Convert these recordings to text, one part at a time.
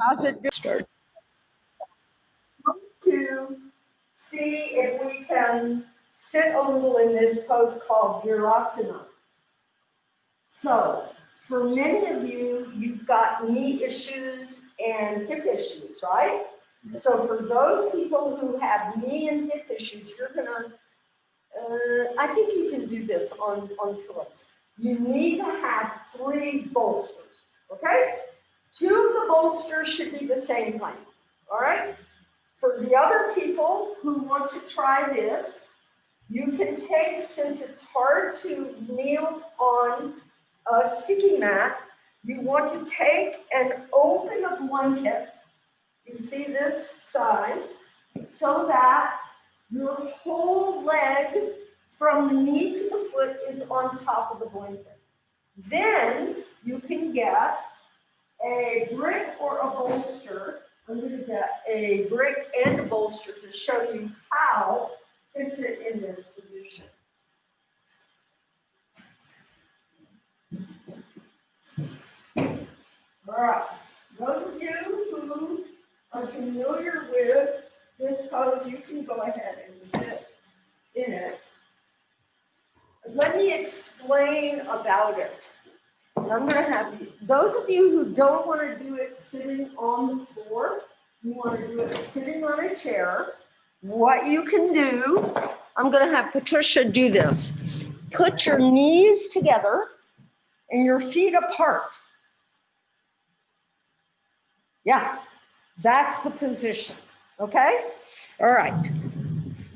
How's it do? Start. To see if we can sit a little in this pose called Virasana. So, for many of you, you've got knee issues and hip issues, right? So for those people who have knee and hip issues, you're gonna, I think you can do this on pillows. You need to have 3 bolsters, okay? 2 of the bolsters should be the same height, all right? For the other people who want to try this, you can take, since it's hard to kneel on a sticky mat, you want to take and open a blanket, you see this size, so that your whole leg from the knee to the foot is on top of the blanket. Then you can get a brick or a bolster. I'm going to get a brick and a bolster to show you how to sit in this position. All right, those of you who are familiar with this pose, you can go ahead and sit in it. Let me explain about it. I'm going to have you, those of you who don't want to do it sitting on the floor, you want to do it sitting on a chair, what you can do, I'm going to have Patricia do this. Put your knees together and your feet apart. Yeah, that's the position, okay? All right.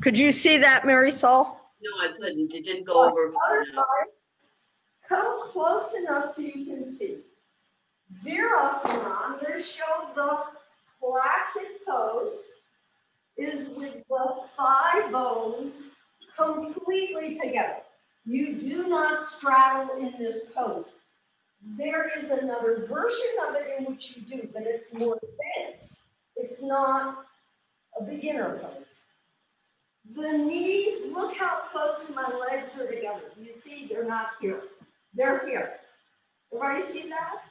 Could you see that, Marisol? No, I couldn't. It didn't go over. Other side. Come close enough so you can see. Virasana, I'm going to show the classic pose, is with the thigh bones completely together. You do not straddle in this pose. There is another version of it in which you do, but it's more advanced. It's not a beginner pose. The knees, look how close my legs are together. You see, they're not here. They're here. Everybody see that?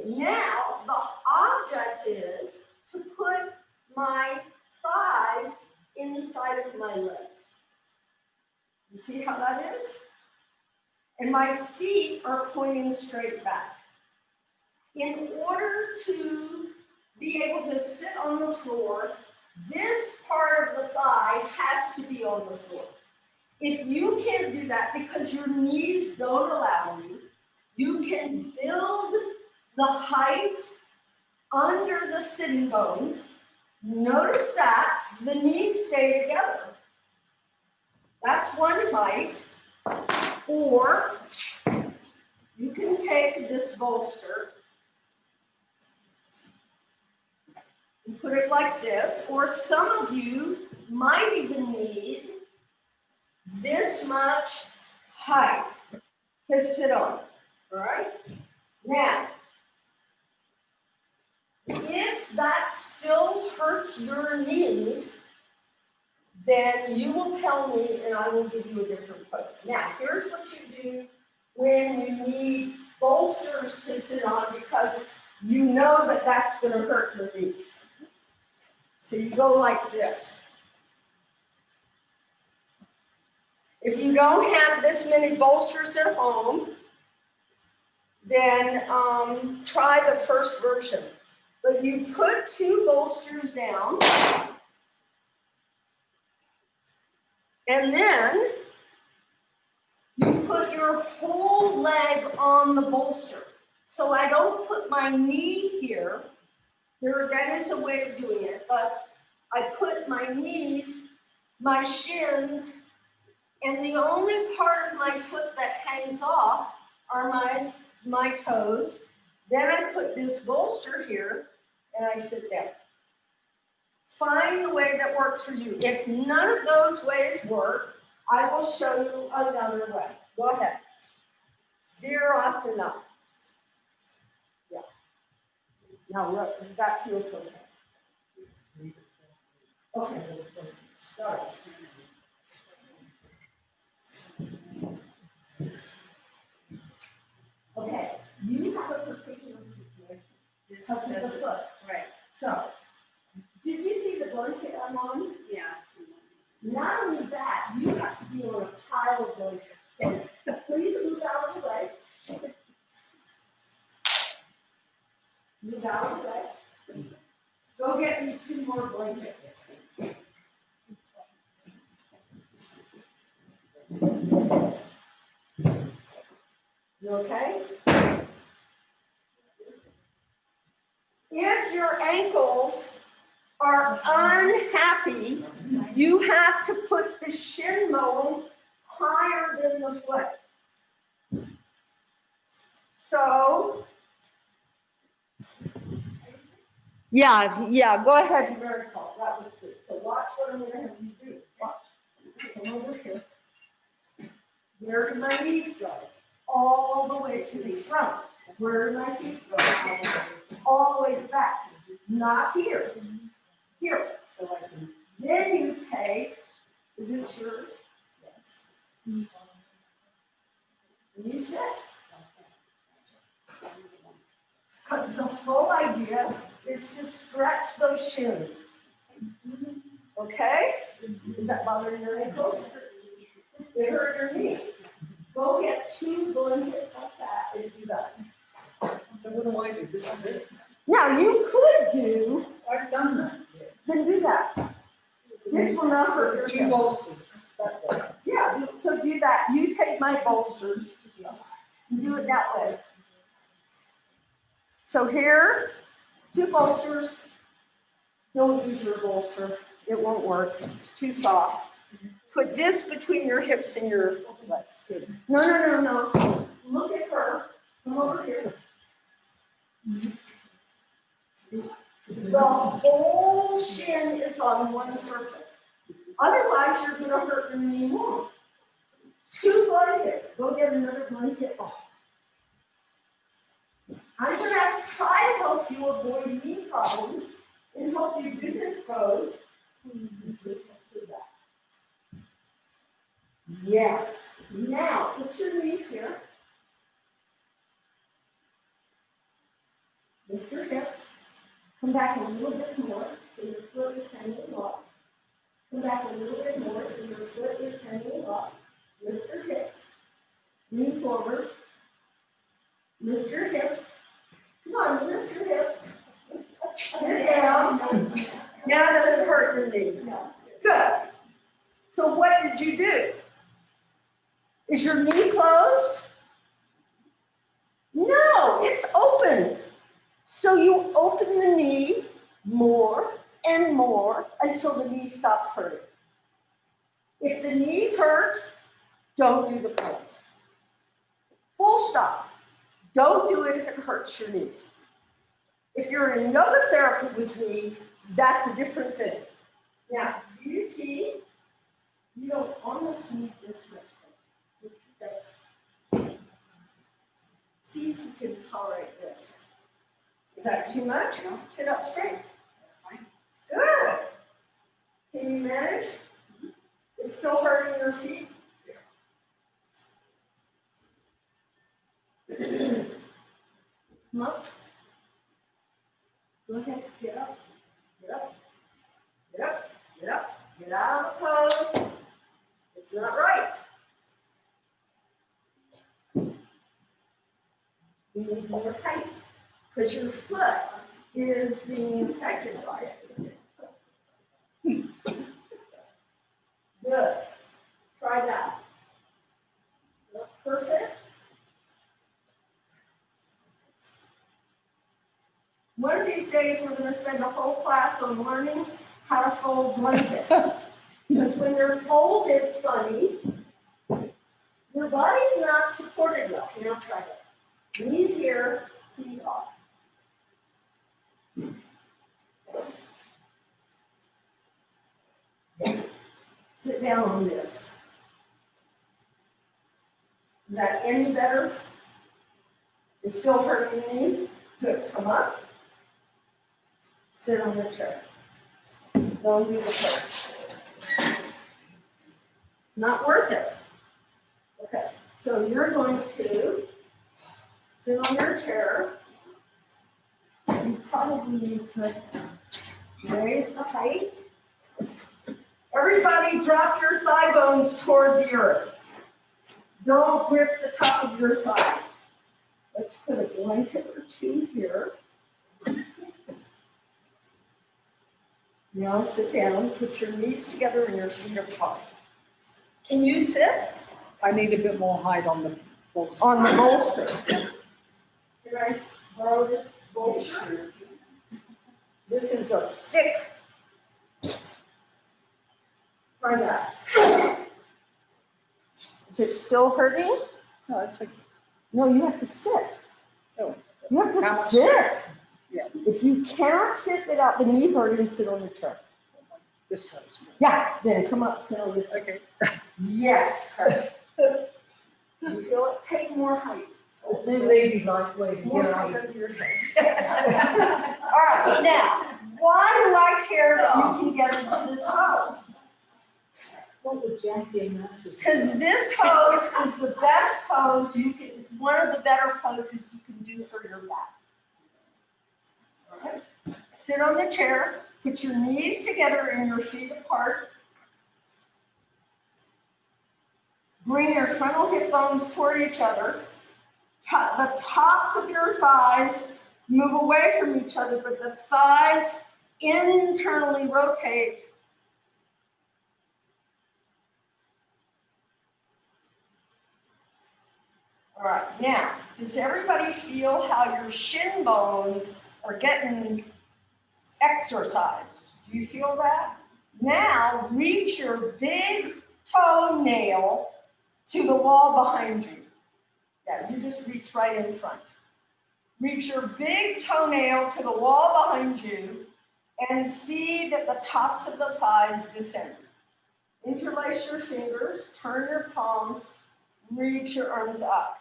Now, the object is to put my thighs inside of my legs. You see how that is? And my feet are pointing straight back. In order to be able to sit on the floor, this part of the thigh has to be on the floor. If you can't do that because your knees don't allow you, you can build the height under the sitting bones. Notice that the knees stay together. That's one height. Or you can take this bolster and put it like this, or some of you might even need this much height to sit on, all right? Now, if that still hurts your knees, then you will tell me and I will give you a different pose. Now, here's what you do when you need bolsters to sit on because you know that that's going to hurt your knees. So you go like this. If you don't have this many bolsters at home, then try the first version. But you put 2 bolsters down, and then you put your whole leg on the bolster. So I don't put my knee here. There again is a way of doing it, but I put my knees, my shins, and the only part of my foot that hangs off are my toes. Then I put this bolster here, and I sit down. Find the way that works for you. If none of those ways work, I will show you another way. Go ahead. Virasana. Yeah. Now, that feels okay. Okay. Start. Okay. You have a particular situation. because of the doesn't, foot. right, So, did you see the blanket I'm on? yeah. Not only that, you have to be on a pile of blankets. So please move out of the way. Move out of the way. Go get me 2 more blankets. You okay? If your ankles are unhappy, you have to put the shin bone higher than the foot. So, yeah, go ahead and Marisol, that was it. So watch what I'm gonna have you do. Watch. Come over here. Where do my knees go? All the way to the front. Where do my feet go? All the way back. Not here. Here. So I can. Then you take, is it yours? Yes. You said. Because the whole idea is to stretch those shins. Okay? Is that bothering your ankles? They hurt your knees. Go get 2 blankets like that and do that. So what do I do? This is it? Now you could do, I've done that. then do that. This will not hurt your 2 hip. bolsters. That way. Yeah, so do that. You take my bolsters and do it that way. So here, 2 bolsters. Don't use your bolster. It won't work. It's too soft. Put this between your hips and your legs. No. Look at her. Come over here. The whole shin is on one surface. Otherwise, you're going to hurt your knee more. 2 blankets. Go get another blanket. Oh. I'm going to have to try to help you avoid knee problems and help you do this pose. Yes. Now, put your knees here. Lift your hips. Come back a little bit more so your foot is hanging up. Come back a little bit more so your foot is hanging up. Lift your hips. Lean forward. Lift your hips. Come on, lift your hips. Sit down. Now it doesn't hurt your knee. Good. So what did you do? Is your knee closed? No, it's open. So you open the knee more and more until the knee stops hurting. If the knees hurt, don't do the pose. Full stop. Don't do it if it hurts your knees. If you're in yoga therapy with me, that's a different thing. Now, you see, you don't almost need this much. See if you can tolerate this. Is that too much? Sit up straight. That's fine. Good. Can you manage? It's still hurting your feet? Come up. Go ahead. Get up. Get up. Get up. Get up. Get out of the pose. It's not right. You need more height because your foot is being affected by it. Good. Try that. Not perfect. One of these days, we're going to spend a whole class on learning how to fold blankets. Because when they're folded funny, your body's not supported well. Now try it. Knees here, feet off. Sit down on this. Is that any better? It's still hurting your knee? Good. Come up. Sit on the chair. Don't do the pose. Not worth it. Okay, so you're going to sit on your chair. You probably need to raise the height. Everybody drop your thigh bones toward the earth. Don't grip the top of your thigh. Let's put a blanket or two here. Now sit down, put your knees together and your feet apart. Can you sit? I need a bit more height on the bolster. On the bolster. Can I borrow this bolster? This is a thick. Try that. Is it still hurting? No, it's like, No, you have to sit. oh, You have to How much? sit. yeah, If you cannot sit without the knee hurting, sit on the chair. this hurts more. Yeah, then come up, sit on the chair. Okay. Yes, hurt. You feel it? Take more height. There's no ladylike way to More get height out. under your head. All right, now, why do I care that you can get into this pose? What would Jackie and Masses? Because this pose is the best pose you can, it's one of the better poses you can do for your back. All right. Sit on the chair, put your knees together and your feet apart. Bring your frontal hip bones toward each other. The tops of your thighs move away from each other, but the thighs internally rotate. All right, now, does everybody feel how your shin bones are getting exercised? Do you feel that? Now, reach your big toenail to the wall behind you. Yeah, you just reach right in front. Reach your big toenail to the wall behind you and see that the tops of the thighs descend. Interlace your fingers, turn your palms, reach your arms up.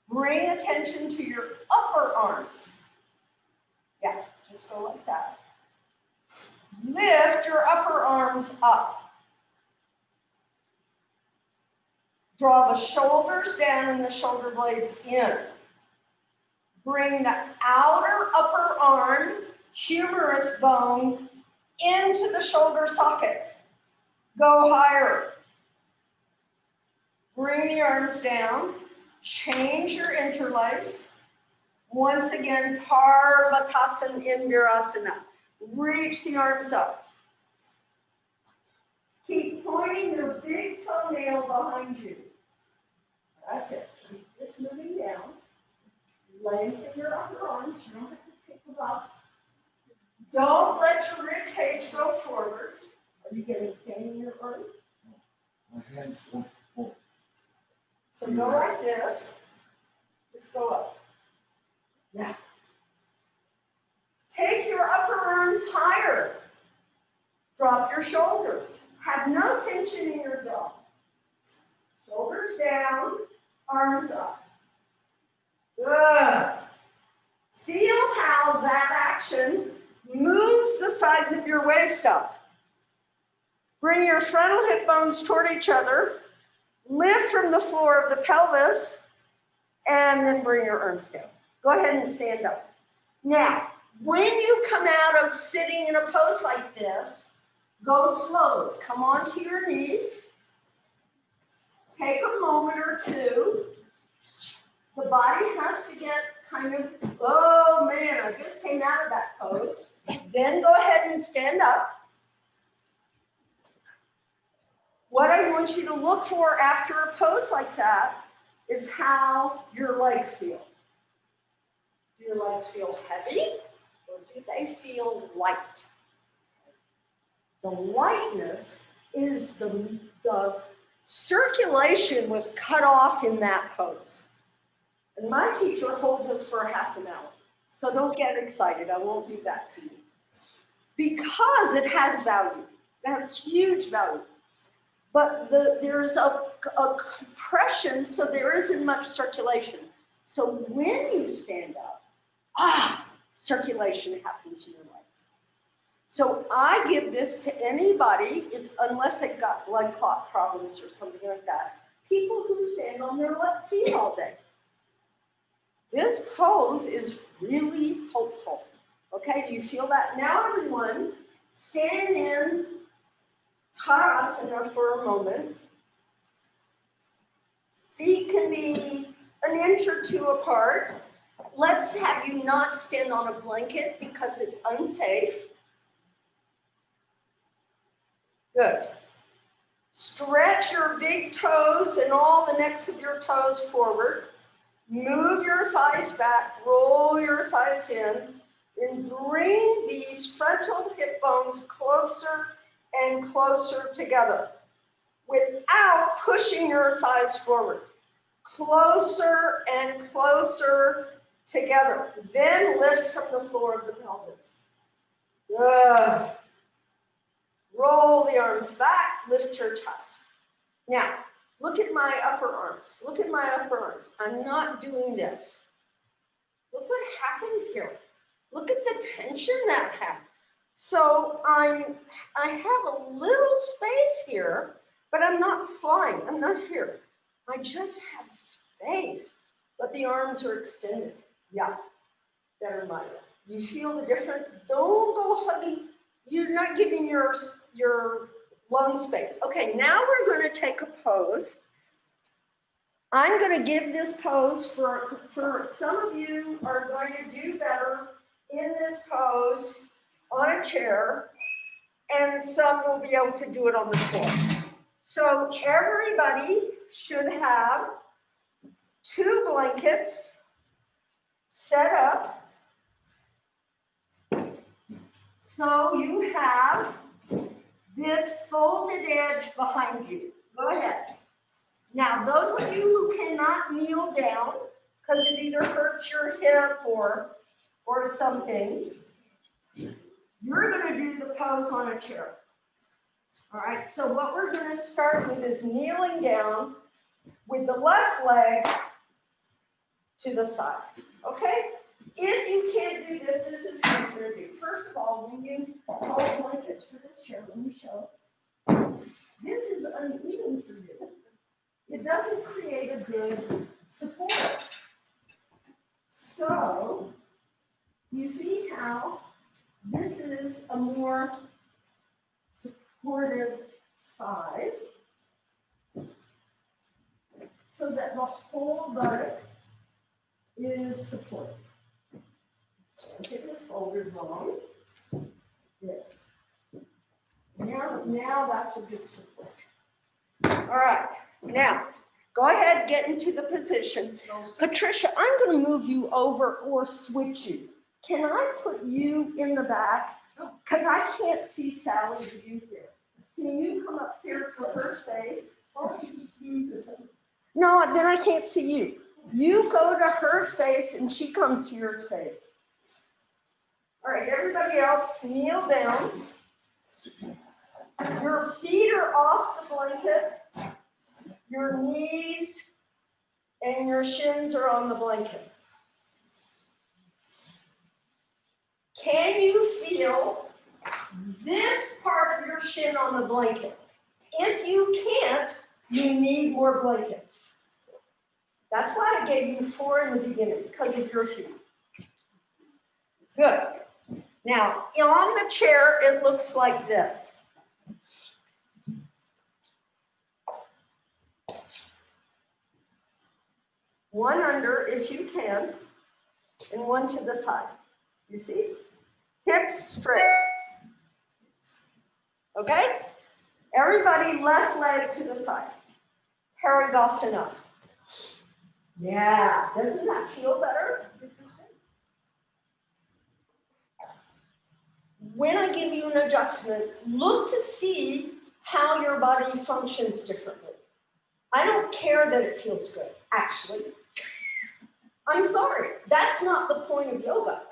Bring attention to your upper arms. Yeah, just go like that. Lift your upper arms up. Draw the shoulders down and the shoulder blades in. Bring the outer upper arm, humerus bone, into the shoulder socket. Go higher. Bring the arms down. Change your interlace. Once again, parighasana in Virasana. Reach the arms up. Keep pointing your big toenail behind you. That's it. Keep this moving down. Lengthen your upper arms. You don't have to pick them up. Don't let your rib cage go forward. Are you getting pain in your arm? My hands don't hold. So go like this. Just go up. Yeah. Take your upper arms higher. Drop your shoulders. Have no tension in your jaw. Shoulders down, arms up. Good. Feel how that action moves the sides of your waist up. Bring your frontal hip bones toward each other. Lift from the floor of the pelvis, and then bring your arms down. Go ahead and stand up. Now, when you come out of sitting in a pose like this, go slowly. Come onto your knees. Take a moment or two. The body has to get kind of, oh man, I just came out of that pose. Then go ahead and stand up. What I want you to look for after a pose like that is how your legs feel. Do your legs feel heavy or do they feel light? The lightness is the circulation was cut off in that pose. And my teacher holds us for a half an hour. So don't get excited, I won't do that to you. Because it has value, it has huge value. But there's a compression, so there isn't much circulation. So when you stand up, circulation happens in your legs. So I give this to anybody, unless they've got blood clot problems or something like that, people who stand on their left feet all day. This pose is really hopeful. Okay, do you feel that? Now everyone, stand in parighasana for a moment. Feet can be an inch or two apart. Let's have you not stand on a blanket because it's unsafe. Good. Stretch your big toes and all the necks of your toes forward. Move your thighs back, roll your thighs in, and bring these frontal hip bones closer and closer together without pushing your thighs forward. Closer and closer together. Then lift from the floor of the pelvis. Good. Roll the arms back, lift your chest. Now, look at my upper arms. Look at my upper arms. I'm not doing this. Look what happened here. Look at the tension that happened. So I have a little space here, but I'm not flying. I'm not here. I just have space, but the arms are extended. Yeah, better mind it. You feel the difference? Don't go hugging. You're not giving your lung space. Okay, now we're going to take a pose. I'm going to give this pose for some of you are going to do better in this pose on a chair, and some will be able to do it on the floor. So everybody should have 2 blankets set up. So you have this folded edge behind you. Go ahead. Now, those of you who cannot kneel down, because it either hurts your hip or something, you're going to do the pose on a chair. All right, so what we're going to start with is kneeling down with the left leg to the side, okay? If you can't do this, this is what you're going to do. First of all, when you hold blankets for this chair, let me show. This is uneven for you. It doesn't create a good support. So, you see how this is a more supportive size so that the whole buttock is supported. It is folded wrong. Yes. Now that's a good support. All right, now go ahead, get into the position. Patricia, I'm going to move you over or switch you. Can I put you in the back? Because I can't see Sally's view here. Can you come up here for her space? Or you just move this over? No, then I can't see you. You go to her space and she comes to your space. All right, everybody else, kneel down. Your feet are off the blanket. Your knees and your shins are on the blanket. Can you feel this part of your shin on the blanket? If you can't, you need more blankets. That's why I gave you 4 in the beginning, because of your feet. Good. Now, on the chair, it looks like this. One under, if you can, and one to the side. You see? Hips straight. Okay? Everybody, left leg to the side. Parighasana. Yeah, doesn't that feel better? When I give you an adjustment, look to see how your body functions differently. I don't care that it feels good, actually. I'm sorry, that's not the point of yoga.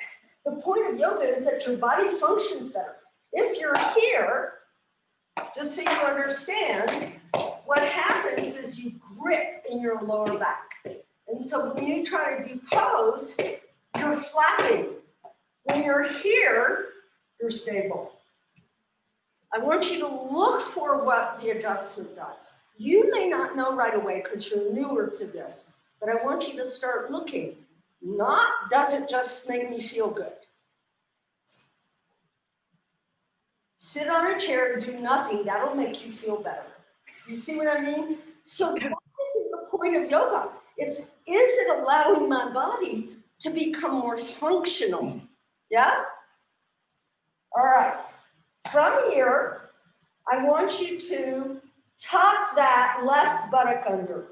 The point of yoga is that your body functions better. If you're here, just so you understand, what happens is you grip in your lower back. And so when you try to do pose, you're flapping. When you're here, you're stable. I want you to look for what the adjustment does. You may not know right away because you're newer to this, but I want you to start looking. Not, does it just make me feel good? Sit on a chair and do nothing, that'll make you feel better. You see what I mean? So that isn't the point of yoga. Is it allowing my body to become more functional? Yeah? All right. From here, I want you to tuck that left buttock under.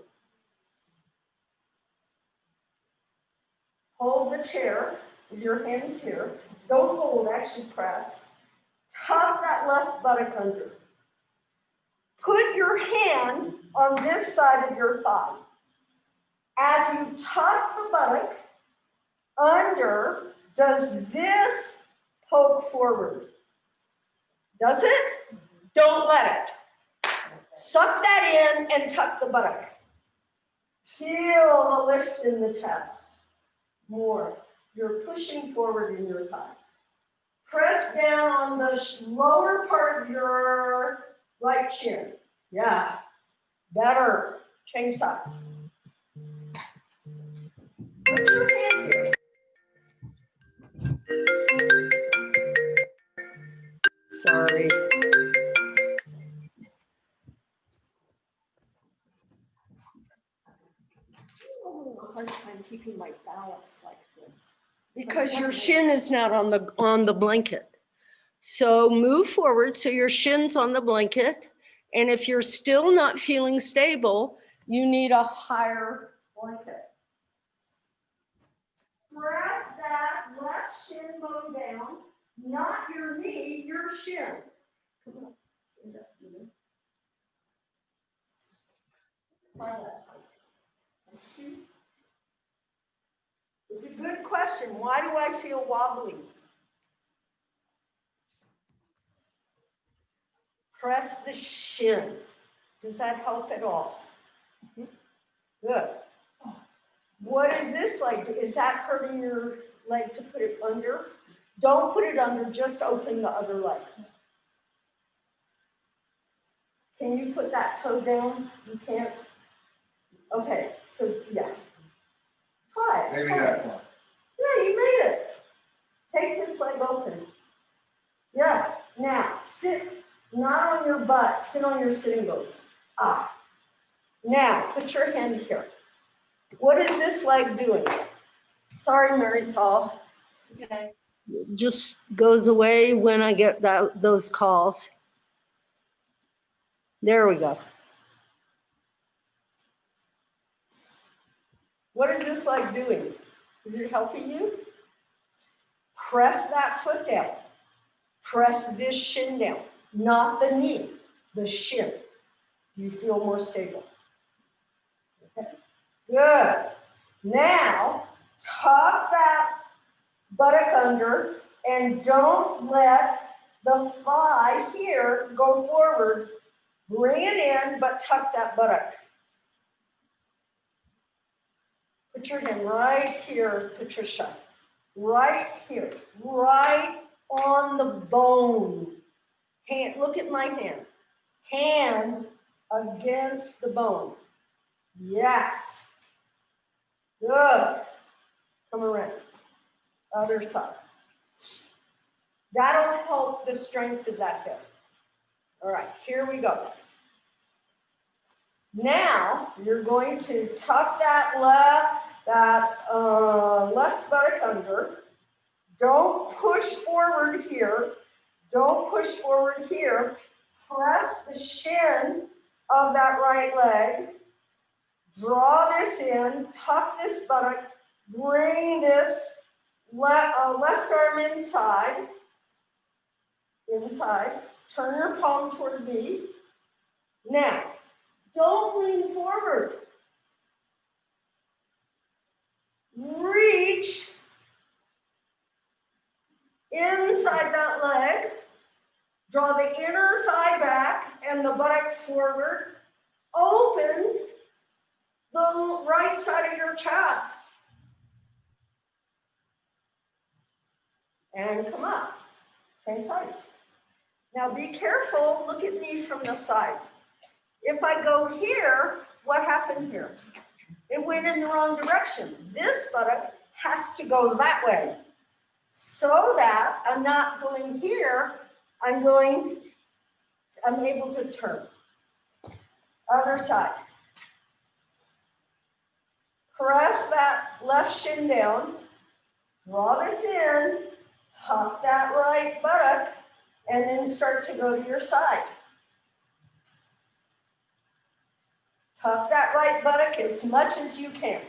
Hold the chair with your hands here. Don't hold, actually press. Tuck that left buttock under. Put your hand on this side of your thigh. As you tuck the buttock under, does this poke forward? Does it? Don't let it. Suck that in and tuck the buttock. Feel the lift in the chest. More. You're pushing forward in your thigh. Press down on the lower part of your right shin. Yeah. Better. Change sides. Put your hand here. Sorry. I'm having a hard time keeping my balance like this. Because your shin is not on the blanket. So move forward so your shin's on the blanket. And if you're still not feeling stable, you need a higher blanket. Press that left shin bone down, not your knee, your shin. Come on. Stand up, Edith. Try that. It's a good question. Why do I feel wobbly? Press the shin. Does that help at all? Good. What is this like? Is that hurting your leg to put it under? Don't put it under, just open the other leg. Can you put that toe down? You can't? Okay, so yeah. Try it. Maybe that one. Yeah, you made it. Take this leg open. Yeah, now sit, not on your butt, sit on your sitting bones. Ah. Now, put your hand here. What is this leg doing? Sorry, Marisol. Okay. It just goes away when I get those calls. There we go. What is this leg doing? Is it helping you? Press that foot down. Press this shin down, not the knee, the shin. You feel more stable. Okay. Good. Now, tuck that buttock under and don't let the thigh here go forward. Bring it in, but tuck that buttock. Put your hand right here, Patricia. Right here, right on the bone. Hand, look at my hand. Hand against the bone. Yes. Good. Come around. Other side. That'll help the strength of that hip. All right, here we go. Now you're going to tuck that left buttock under. Don't push forward here. Don't push forward here. Press the shin of that right leg. Draw this in. Tuck this buttock. Bring this left arm inside. Inside. Turn your palm toward me. Now, don't lean forward. Reach inside that leg. Draw the inner thigh back and the buttock forward. Open the right side of your chest. And come up. Same size. Now be careful. Look at me from the side. If I go here, what happened here? It went in the wrong direction. This buttock has to go that way. So that I'm not going here, I'm able to turn. Other side. Press that left shin down, draw this in, tuck that right buttock, and then start to go to your side. Tuck that right buttock as much as you can.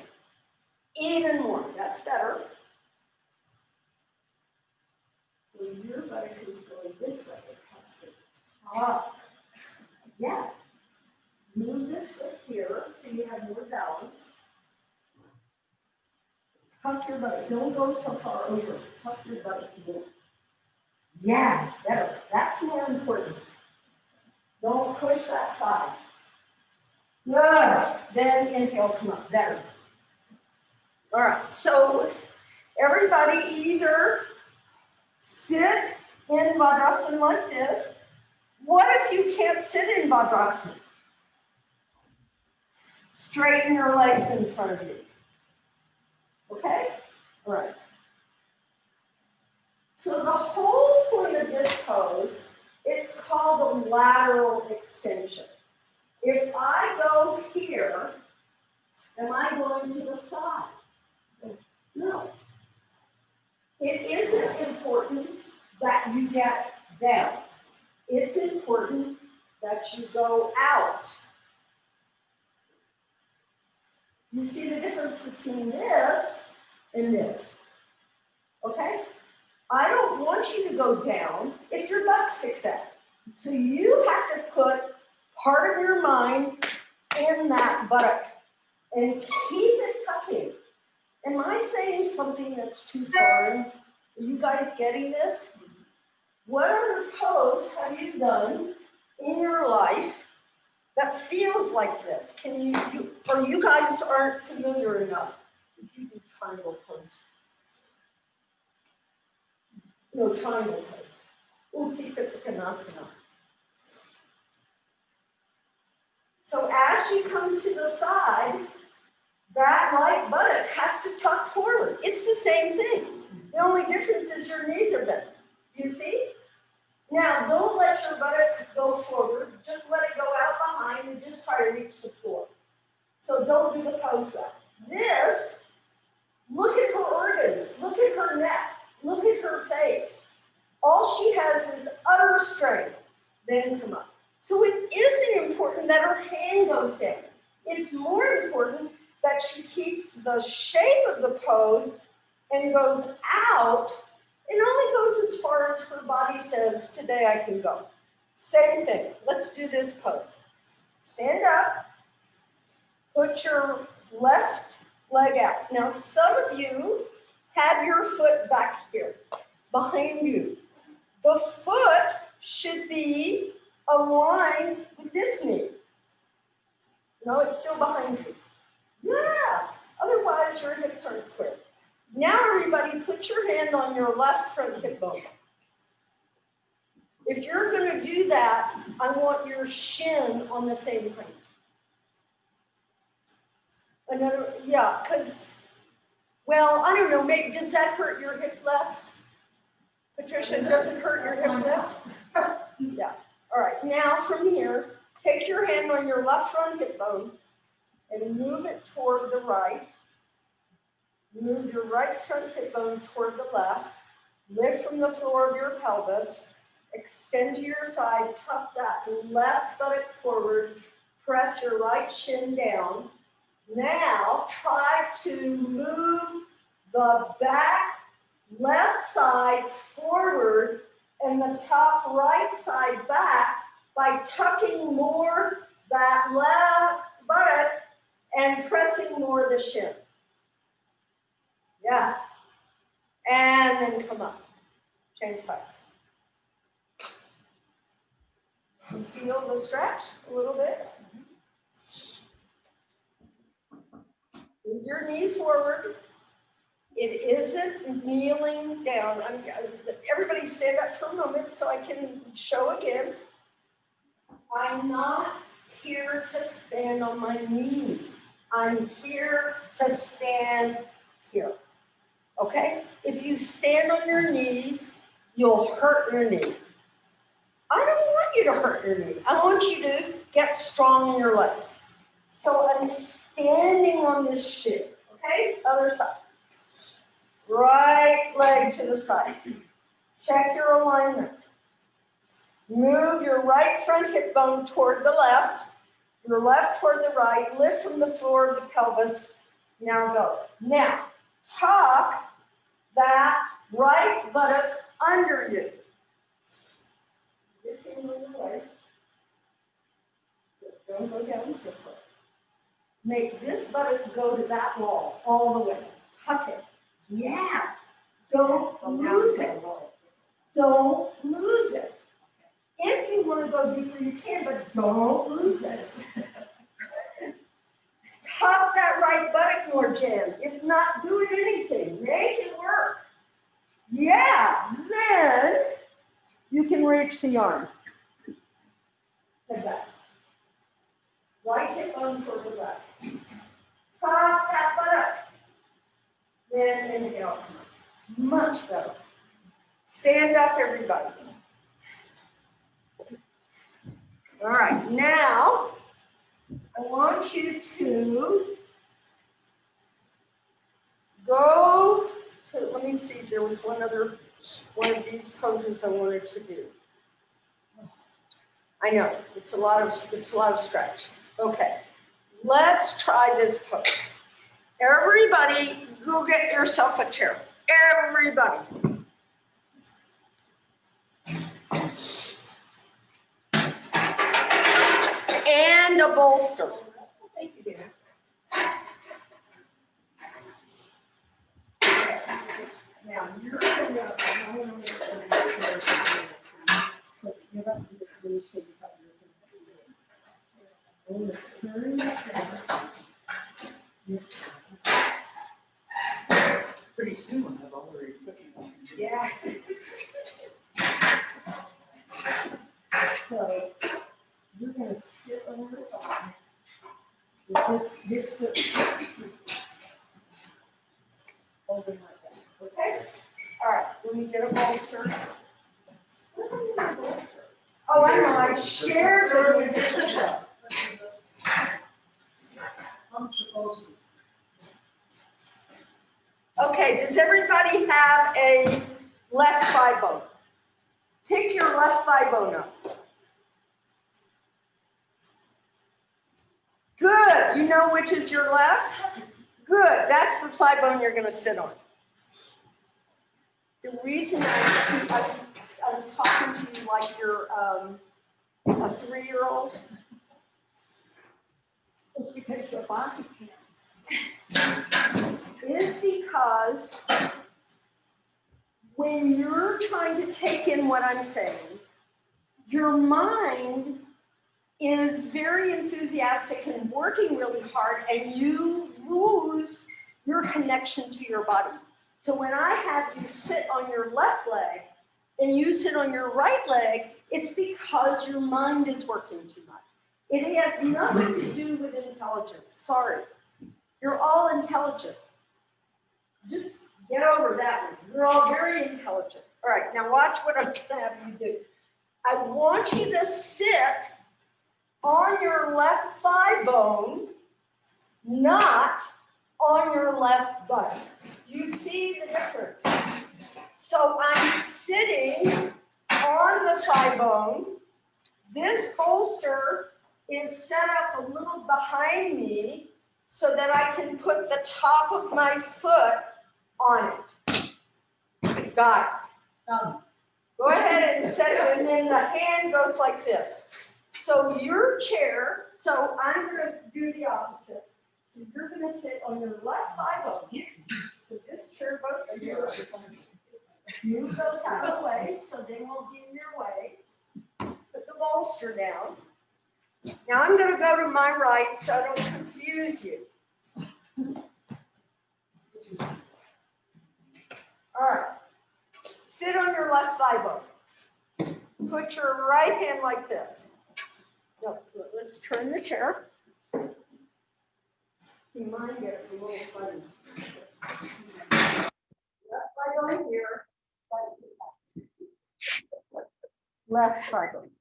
Even more, that's better. So your buttock is going this way. It has to tuck. Yeah. Move this foot here so you have more balance. Tuck your buttock. Don't go so far over. Tuck your buttock more. Yes, better. That's more important. Don't push that thigh. Good. Then inhale, come up. Better. All right. So everybody either sit in Virasana like this. What if you can't sit in Virasana? Straighten your legs in front of you. Okay? All right. So the whole point of this pose, it's called a lateral extension. If I go here, am I going to the side? No. It isn't important that you get down. It's important that you go out. You see the difference between this and this, okay? I don't want you to go down if your butt sticks out. So you have to put part of your mind in that buttock and keep it tucking. Am I saying something that's too foreign? Are you guys getting this? What other pose have you done in your life that feels like this? Can you or you guys aren't familiar enough? If you do triangle pose. No, triangle pose. Uttanasana. So as she comes to the side, that right buttock has to tuck forward. It's the same thing. The only difference is your knees are bent. You see? Now, don't let your buttock go forward. Just let it go out behind and just try to reach the floor. So don't do the pose that. This, look at her organs. Look at her neck. Look at her face. All she has is utter strength. Then come up. So it isn't important that her hand goes down. It's more important that she keeps the shape of the pose and goes out. It only goes as far as her body says, today I can go. Same thing. Let's do this pose. Stand up. Put your left leg out. Now, some of you have your foot back here, behind you. The foot should be aligned with this knee. No, it's still behind you. Yeah. Otherwise, your hips aren't square. Now, everybody, put your hand on your left front hip bone. If you're going to do that, I want your shin on the same height. Another, yeah, because, well, I don't know, maybe, does that hurt your hip less? Patricia, does it hurt your hip less? Yeah. All right, now from here, take your hand on your left front hip bone and move it toward the right. Move your right front hip bone toward the left. Lift from the floor of your pelvis. Extend to your side. Tuck that left buttock forward. Press your right shin down. Now try to move the back left side forward and the top right side back by tucking more that left buttock and pressing more the shin. Yeah. And then come up. Change sides. You feel the stretch a little bit? Move your knee forward. It isn't kneeling down. Everybody stand up for a moment so I can show again. I'm not here to stand on my knees. I'm here to stand here. okay? If you stand on your knees, you'll hurt your knee. I don't want you to hurt your knee. I want you to get strong in your legs. So I'm standing on this shin, okay? Other side. Right leg to the side. Check your alignment. Move your right front hip bone toward the left, your left toward the right, lift from the floor of the pelvis. Now go. Now, tuck that right buttock under you. This hand on the waist. Just don't go down so far. Make this buttock go to that wall all the way. Tuck it. Yes. Don't lose it. Don't lose it. If you want to go deeper, you can, but don't lose it. Tuck that right buttock more, Jen. It's not doing anything. Make it work. Yeah. Then you can reach the arm. Like that. Right hip bone toward the left. Tuck that buttock. Then inhale. Much better. Stand up, everybody. All right, now I want you to go to, let me see, there was one of these poses I wanted to do. I know, it's a lot of stretch. Okay, let's try this pose. Everybody, go get yourself a chair. Everybody. And a bolster. Thank you, dear. Now you're going to Pretty soon we'll have all the cooking on. yeah. So you're going to sit on your thigh with this foot holding like that. Okay? All right, let me get a bolster. Oh, I know, I shared earlier. Okay, does everybody have a left thigh bone? Pick your left thigh bone up. Good. You know which is your left? Good. That's the thigh bone you're going to sit on. The reason I'm talking to you like you're a 3-year-old is because your body can't. Is because when you're trying to take in what I'm saying, your mind is very enthusiastic and working really hard, and you lose your connection to your body. So when I have you sit on your left leg and you sit on your right leg, it's because your mind is working too much. It has nothing to do with intelligence. Sorry. You're all intelligent. Just get over that one. You're all very intelligent. All right, now watch what I'm going to have you do. I want you to sit on your left thigh bone, not on your left butt. You see the difference? So I'm sitting on the thigh bone. This bolster is set up a little behind me so that I can put the top of my foot on it. Got it. Go ahead and set it, and then the hand goes like this. So your chair, so I'm going to do the opposite. So you're going to sit on your left thigh bone. So this chair goes here. Move those out of the way so they won't get in your way. Put the bolster down. Now I'm going to go to my right so I don't confuse you. All right. Sit on your left thigh bone. Put your right hand like this. No, let's turn the chair. See, mine gets a little funny. bone here. Left thigh bone.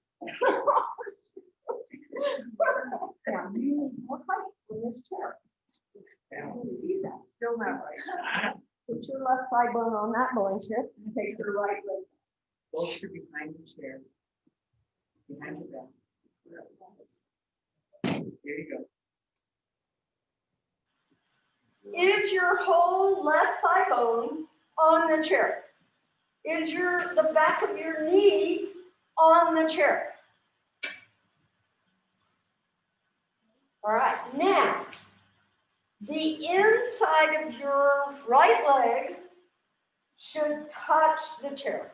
Now, you need more height in this chair. You see that, still not right. Put your left thigh bone on that blanket and take your right leg. Bolster behind the chair. Behind your back. That's where it was. There you go. Is your whole left thigh bone on the chair? Is the back of your knee on the chair? All right, now, the inside of your right leg should touch the chair.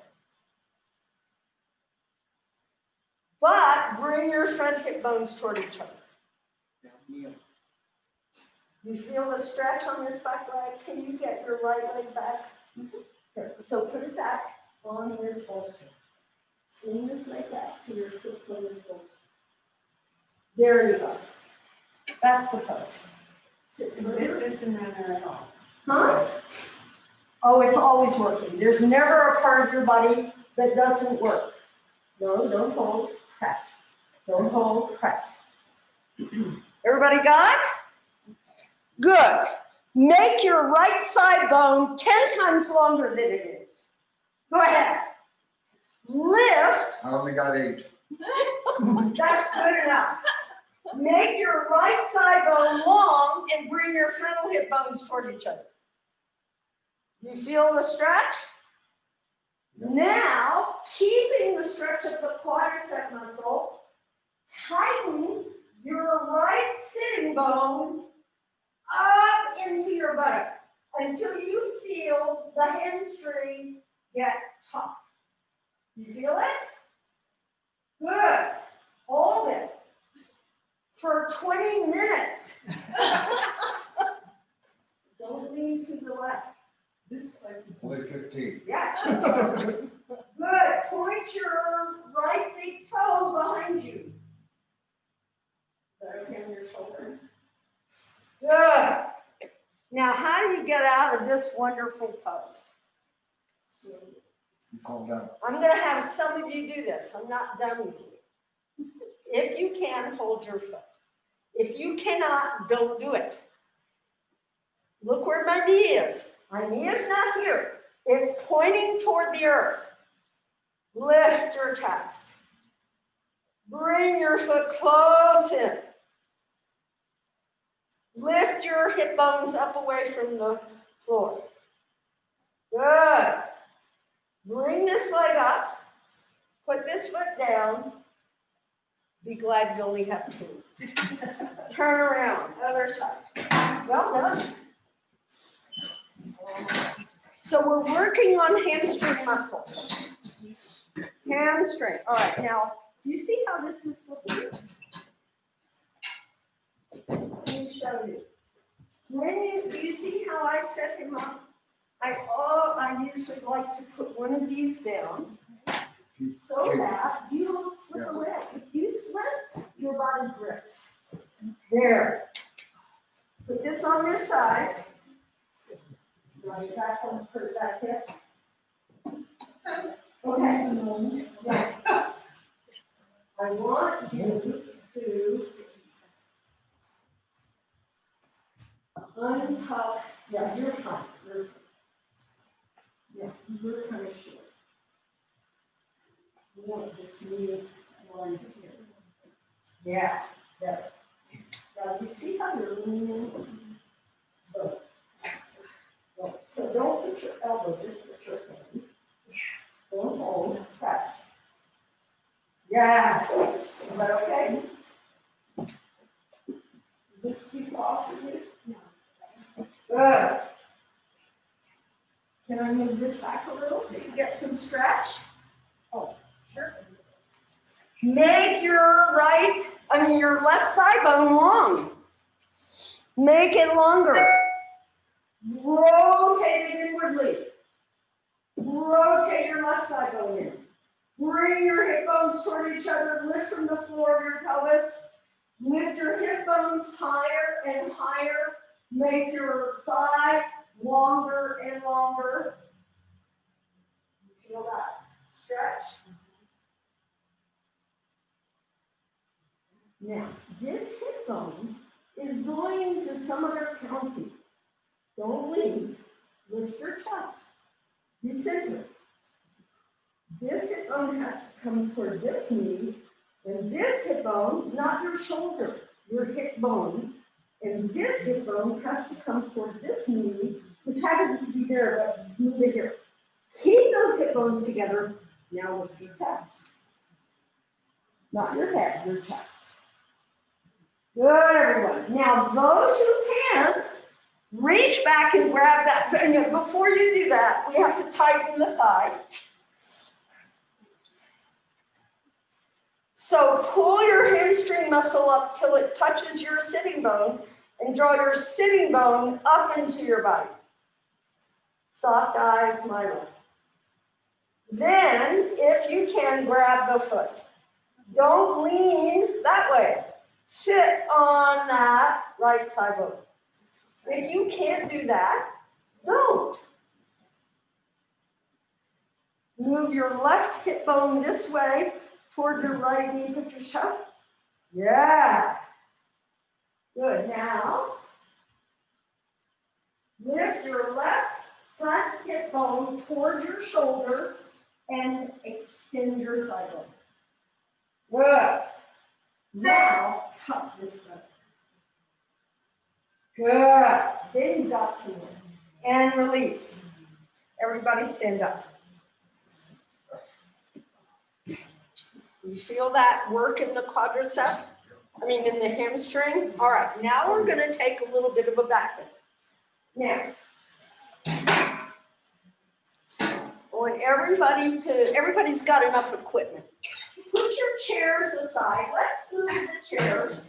But bring your front hip bones toward each other. You feel the stretch on this back leg? Can you get your right leg back? Here, so put it back on this bolster. Swing this leg back so your foot's on this bolster. There you go. That's the pose. This isn't in there at all. Huh? Oh, it's always working. There's never a part of your body that doesn't work. No, don't hold, press. Don't hold, press. Everybody got? Good. Make your right thigh bone 10 times longer than it is. Go ahead. Lift. I only got 8. That's good enough. Make your right thigh bone long and bring your frontal hip bones toward each other. You feel the stretch? Now, keeping the stretch of the quadricep muscle, tighten your right sitting bone up into your buttock until you feel the hamstring get taut. You feel it? Good. Hold it for 20 minutes. Don't lean to the left. This like Only 15. Yes. Good. Point your right big toe behind you. Is that okay on your shoulder? Good. Now, how do you get out of this wonderful pose? You calm down. I'm going to have some of you do this. I'm not done with you. If you can, hold your foot. If you cannot, don't do it. Look where my knee is. My knee is not here. It's pointing toward the earth. Lift your chest. Bring your foot close in. Lift your hip bones up away from the floor. Good. Bring this leg up. Put this foot down. Be glad you only have 2. Turn around, other side. Well done. So we're working on hamstring muscle. Hamstring. All right, now, do you see how this is slippery? Let me show you. Do you see how I set him up? I usually like to put one of these down so that you don't slip away. If you slip, your body grips. There. Put this on this side. Right back on, put it back here. Okay. Yeah. I want you to untuck. Yeah, you're fine. You're fine. Yeah, you're kind of short. You want this knee line here. Yeah, there. Now, you see how you're leaning? So don't put your elbow, just put your hand. Don't hold, press. Yeah. Is that okay? Is this too far for you? No. Good. Can I move this back a little so you get some stretch? Oh, sure. Make your left thigh bone long. Make it longer. Rotate it inwardly. Rotate your left thigh bone in. Bring your hip bones toward each other. Lift from the floor of your pelvis. Lift your hip bones higher and higher. Make your thigh longer and longer. Now, this hip bone is going to some other county. Don't leave. Lift your chest. Be centered. This hip bone has to come toward this knee, and this hip bone, not your shoulder, your hip bone, and this hip bone has to come toward this knee, which happens to be there, but move it here. Keep those hip bones together. Now lift your chest. Not your head, your chest. Good, everyone. Now, those who can, reach back and grab that. And before you do that, we have to tighten the thigh. So pull your hamstring muscle up till it touches your sitting bone and draw your sitting bone up into your body. Soft eyes, my love. Then, if you can, grab the foot. Don't lean that way. Sit on that right thigh bone. If you can't do that, don't. Move your left hip bone this way toward your right knee, Patricia. Yeah. Good. Now, lift your left front hip bone toward your shoulder and extend your thigh bone. Good. Now, tuck this way. Good. Then you got some more. And release. Everybody stand up. You feel that work in the quadricep? In the hamstring? All right, now we're going to take a little bit of a back bend. Now, I want everybody's got enough equipment. Put your chairs aside. Let's move the chairs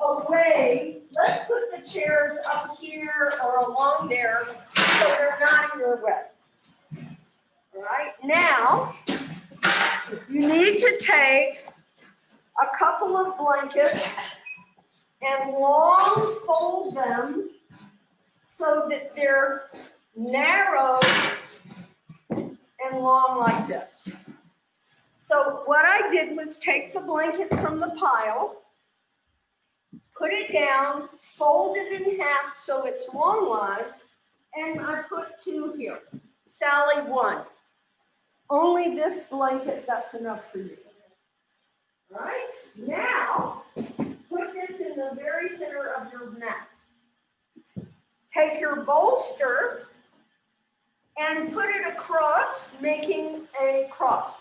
away. Let's put the chairs up here or along there so they're not in your way. All right, now, you need to take a couple of blankets and long fold them so that they're narrow and long like this. So what I did was take the blanket from the pile, put it down, fold it in half so it's long-wise, and I put 2 here. Sally, 1. Only this blanket, that's enough for you. All right? Now, put this in the very center of your mat. Take your bolster and put it across, making a cross.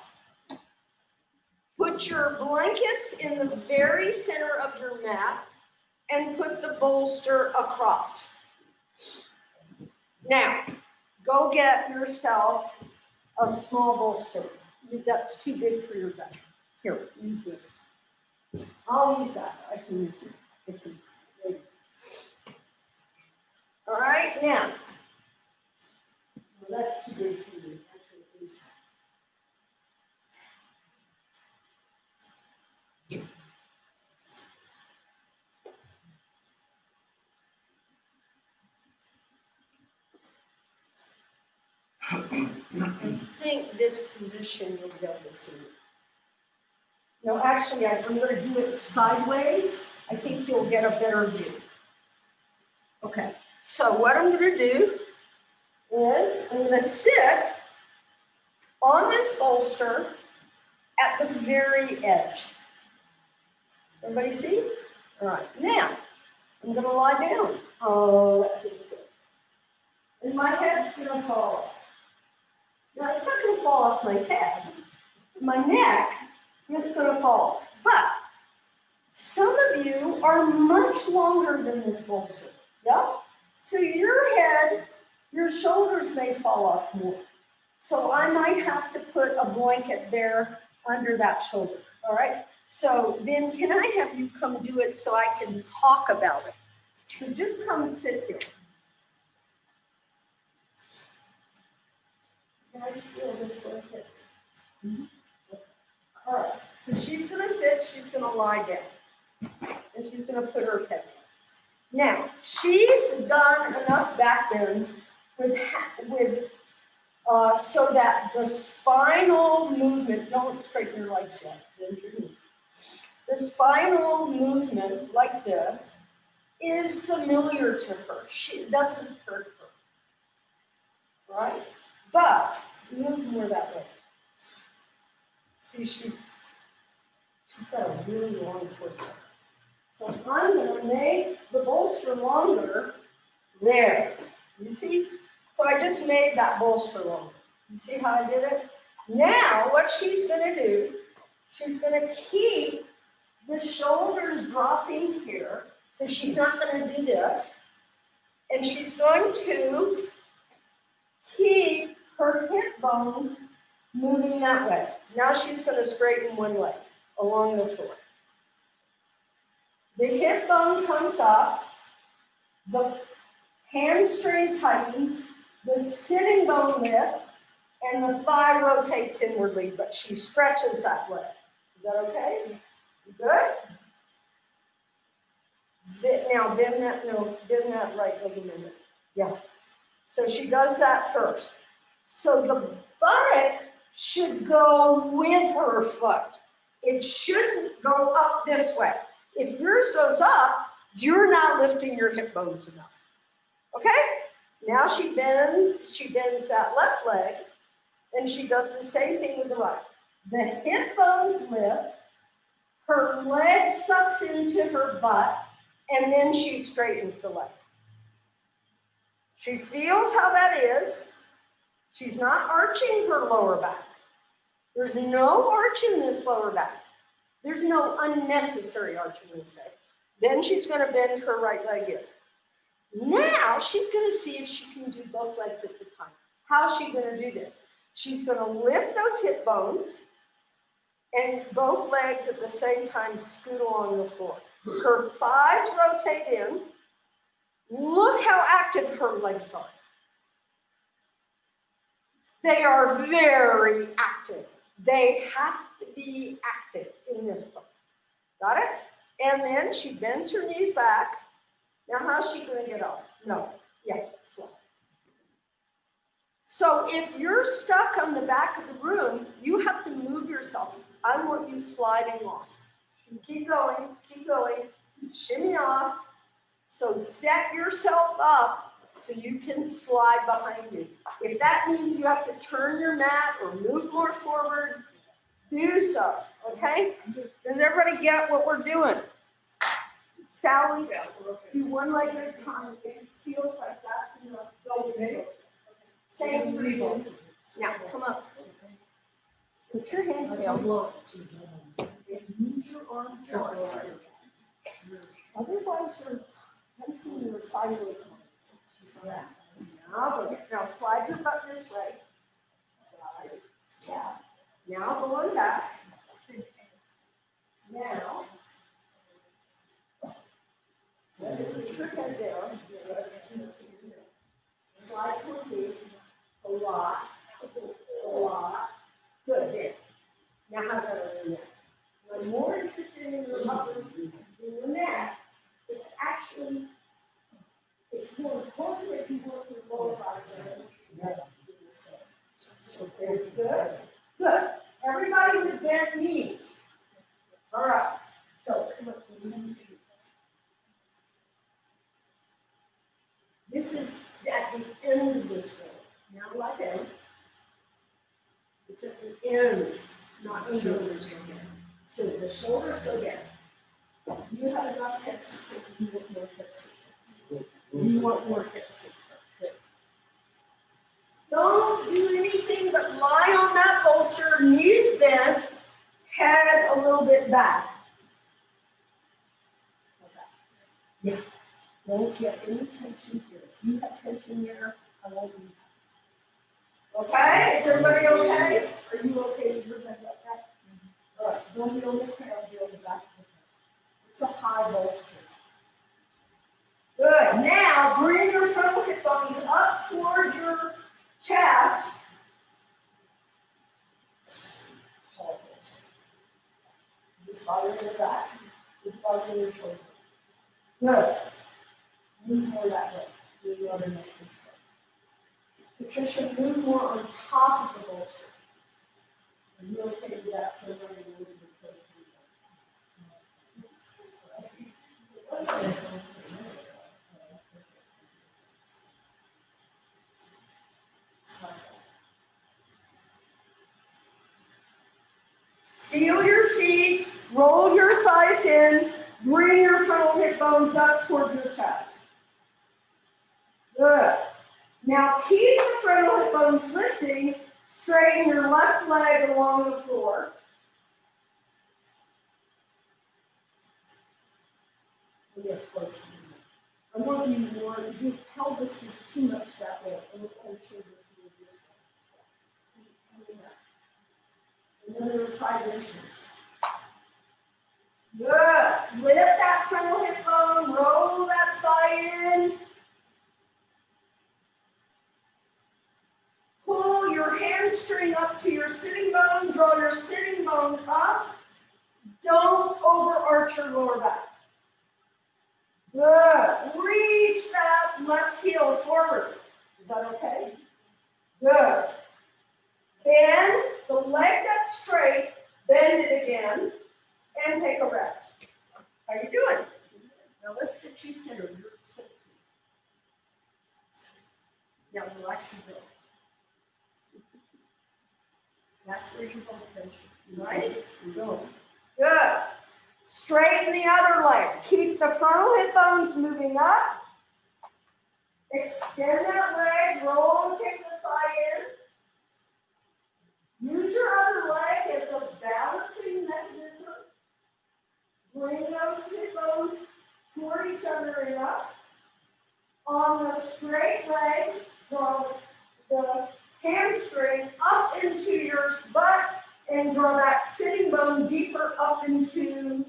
Put your blankets in the very center of your mat and put the bolster across. Now, go get yourself a small bolster. That's too big for your bed. Here, use this. I'll use that. I can use it. All right, now. Well, that's too big for you. Actually, use that. I think this position you'll be able to see. No, actually, I'm going to do it sideways. I think you'll get a better view. Okay, so what I'm going to do is I'm going to sit on this bolster at the very edge. Everybody see? All right, now I'm going to lie down. Oh, that feels good. And my head's going to fall off. Now, it's not going to fall off my head. My neck, it's going to fall. But some of you are much longer than this bolster. Yeah? So your head, your shoulders may fall off more. So I might have to put a blanket there under that shoulder. All right? So then can I have you come do it so I can talk about it? So just come sit here. Can I steal this blanket? Mm-hmm. All right, so she's going to sit, she's going to lie down, and she's going to put her head down. Now, she's done enough back bends so that the spinal movement, don't straighten your legs yet, bend your knees. the spinal movement like this is familiar to her. It doesn't hurt her, right? But move more that way. See, she's got a really long torso. So I'm going to make the bolster longer there. You see? So I just made that bolster longer. You see how I did it? Now, what she's going to do, she's going to keep the shoulders dropping here. So she's not going to do this. And she's going to keep her hip bones moving that way. Now she's going to straighten one leg along the floor. The hip bone comes up, the hamstring tightens, the sitting bone lifts, and the thigh rotates inwardly, but she stretches that leg. Is that okay? You good? Now bend that right leg a minute. Yeah. So she does that first. So the buttock should go with her foot. It shouldn't go up this way. If yours goes up, you're not lifting your hip bones enough. Okay? Now she bends that left leg, and she does the same thing with the right. The hip bones lift, her leg sucks into her butt, and then she straightens the leg. She feels how that is. She's not arching her lower back. There's no arch in this lower back. There's no unnecessary arch in this leg. Then she's going to bend her right leg in. Now she's going to see if she can do both legs at the time. How's she going to do this? She's going to lift those hip bones and both legs at the same time scoot along the floor. Her thighs rotate in. Look how active her legs are. They are very active. They have to be active in this pose. Got it? And then she bends her knees back. Now how's she going to get off? No. Yeah, slow. So if you're stuck on the back of the room, you have to move yourself. I want you sliding off. Keep going, shimmy off. So set yourself up so you can slide behind you. If that means you have to turn your mat or move more forward, do so, okay? Does everybody get what we're doing? Sally, do one leg at a time. If it feels like that's enough, go with it. Same for you. Now, come up. Put your hands down. Use your arms forward. Otherwise, you're tensing your thyroid. Now slide your butt this way. Yeah. Now going back. Now. Put your head down. Slide toward me. A lot. Good. There. Now how's that over there? I'm more interested in your upper than your neck. It's more important if you work your lower body. So very good. Good. Everybody with bent knees. All right. So come up. This is at the end of this row. Now lie down. It's at the end, not the shoulders go down. So the shoulders go down. You have enough hip support. You want more hip support. You want more hip support. Don't do anything but lie on that bolster, knees bent, head a little bit back. Okay. Yeah. Don't get any tension here. If you have tension there, I won't be. Okay? Is everybody okay? Are you okay with your head like that? All right. Don't be on the head, be on the back of the head. It's a high bolster. Good. Now, bring your frontal hip bones up towards your chest. Just bothering your back. Just bothering your shoulder. Good. Move more that way. Move the other neck. Patricia, move more on top of the bolster. Are you okay with that? So Feel your feet, roll your thighs in, bring your frontal hip bones up toward your chest. Good. Now keep the frontal hip bones lifting, straighten your left leg along the floor. I want you more, your pelvis is too much that way. Another 5 inches. Good. Lift that frontal hip bone, roll that thigh in. Pull your hamstring up to your sitting bone, draw your sitting bone up. Don't overarch your lower back. Good. Reach that left heel forward. Is that okay? Good. Bend the leg that's straight, bend it again, and take a rest. How you doing? Now let's get you centered. You're tilted. Now relax your jaw. That's where you hold tension, right? Go. Good. Straighten the other leg. Keep the frontal hip bones moving up. Extend that leg. Rotate the thigh in. Use your other leg as a balancing mechanism. Bring those hip bones toward each other and up. On the straight leg, draw the hamstring up into your butt and draw that sitting bone deeper up into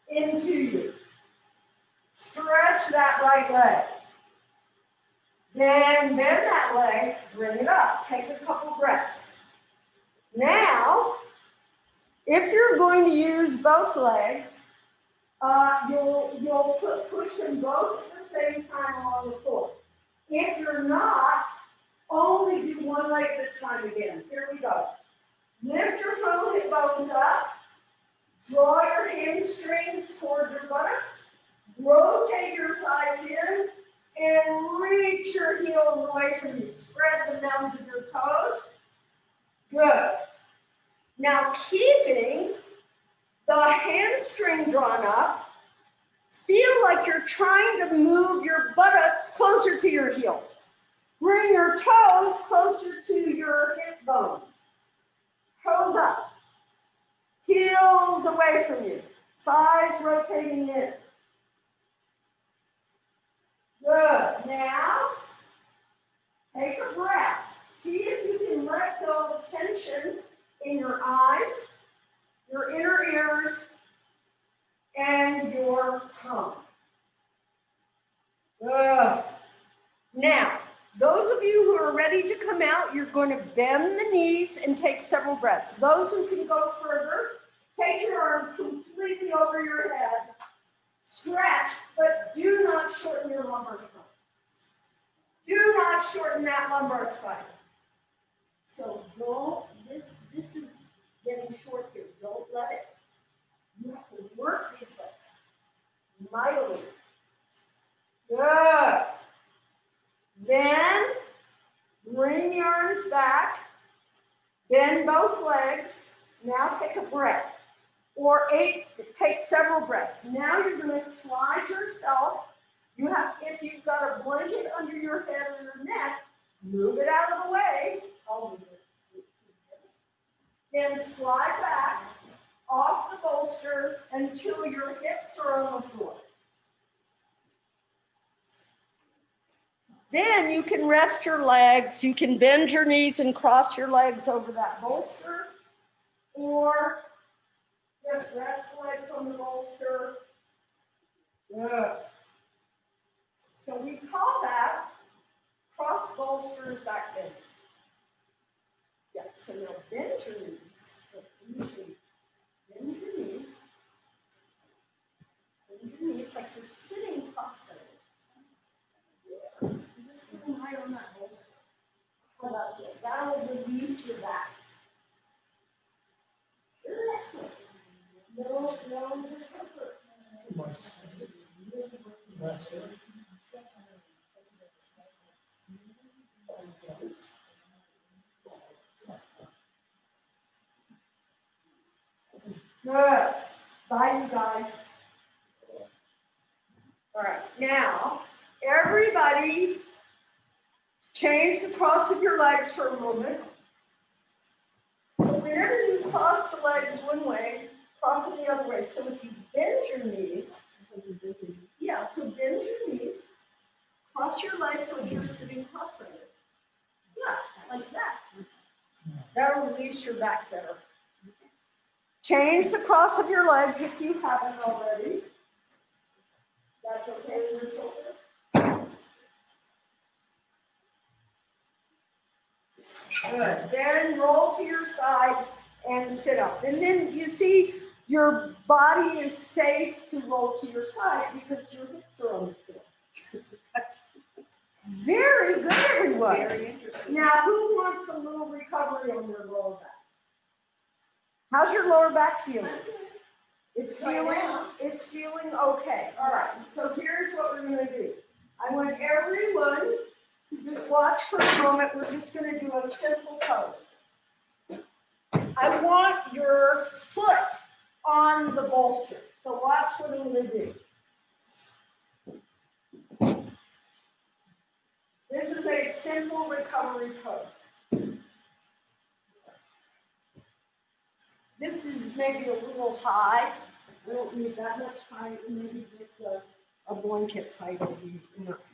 you. Stretch that right leg. Then bend that leg, bring it up. Take a couple breaths. Now, if you're going to use both legs, you'll push them both at the same time on the floor. If you're not, only do one leg at a time again. Here we go. Lift your frontal hip bones up. Draw your hamstrings toward your buttocks. Rotate your thighs in and reach your heels away from you. Spread the mounds of your toes. Good. Now keeping the hamstring drawn up, feel like you're trying to move your buttocks closer to your heels. Bring your toes closer to your hip bones. Toes up. Heels away from you. Thighs rotating in. Good. Now, take a breath. See if you can let go of tension in your eyes, your inner ears, and your tongue. Good. Now, those of you who are ready to come out, you're going to bend the knees and take several breaths. Those who can go further, take your arms completely over your head. Stretch, but do not shorten your lumbar spine. Do not shorten that lumbar spine. So don't, this is getting short here. Don't let it. You have to work these legs mightily. Good. Then bring the arms back. Bend both legs. Now take a breath. Or take several breaths. Now you're going to slide yourself. If you've got a blanket under your head or your neck, move it out of the way. I'll move it. Then slide back off the bolster until your hips are on the floor. Then you can rest your legs. You can bend your knees and cross your legs over that bolster, or just rest the legs on the bolster. Good. So we call that cross bolsters back bend. Yeah, so now bend your knees. Bend your knees. Bend your knees like you're sitting cross-legged. Yeah. Just put them higher on that bolster. How about that? That will release your back. Excellent. No, discomfort. That's good. Good. Bye, you guys. All right, now, everybody change the cross of your legs for a moment. So whenever you cross the legs one way, cross them the other way. So if you bend your knees, yeah, so bend your knees, cross your legs like you're sitting cross-legged. Yeah, like that. That'll release your back better. Change the cross of your legs if you haven't already. That's okay with your shoulder? Good. Then roll to your side and sit up. And then you see your body is safe to roll to your side because your hips are on the floor. Very good, everyone. Very interesting. Now, who wants a little recovery on your lower back? How's your lower back feeling? It's feeling okay. All right, so here's what we're gonna do. I want everyone to just watch for a moment. We're just gonna do a simple pose. I want your foot on the bolster. So watch what I'm gonna do. This is a simple recovery pose. This is maybe a little high. I don't need that much height, maybe just a blanket height will be enough.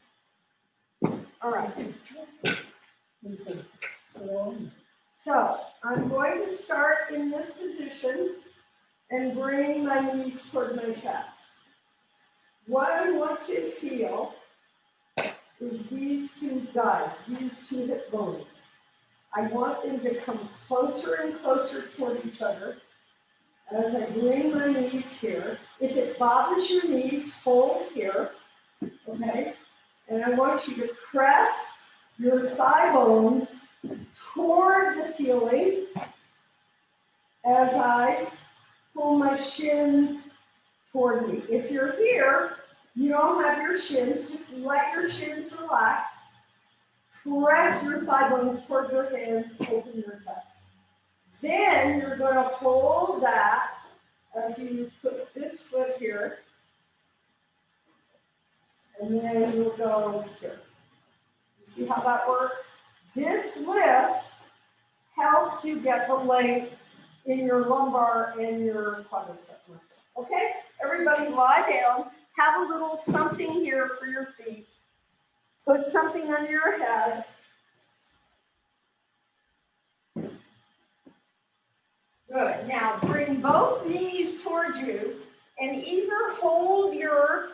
All right. So I'm going to start in this position and bring my knees toward my chest. What I want to feel is these two guys, these two hip bones. I want them to come closer and closer toward each other. As I bring my knees here, if it bothers your knees, hold here, okay? And I want you to press your thigh bones toward the ceiling as I pull my shins toward me. If you're here, you don't have your shins, just let your shins relax. Press your thigh bones toward your hands, open your chest. Then you're going to hold that as you put this foot here, and then you'll go here. You see how that works? This lift helps you get the length in your lumbar and your quadricep. Okay? Everybody lie down. Have a little something here for your feet. Put something under your head. Good. Now bring both knees toward you and either hold your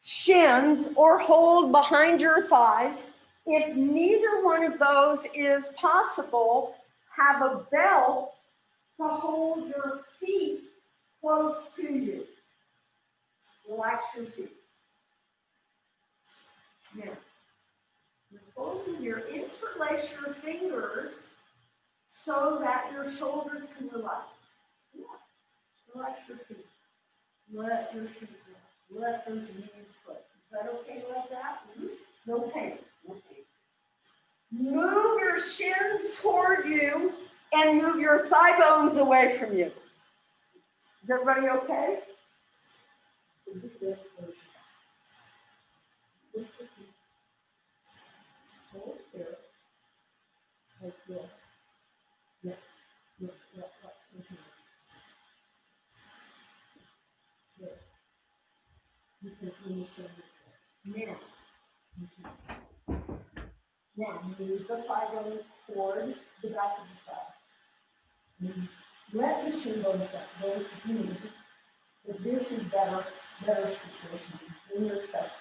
shins or hold behind your thighs. If neither one of those is possible, have a belt to hold your feet close to you. Relax your feet. Now, interlace your fingers so that your shoulders can relax. Yeah. Relax your feet. Let your feet relax. Let those knees put. Is that okay like that? No pain. No pain. Move your shins toward you and move your thigh bones away from you. Is everybody okay? Hold here. Like this. Yeah. Yeah. Because when you show this now move the thigh bone toward the back of the thigh. Let the shin bones go to knees, but this is better situation in your chest.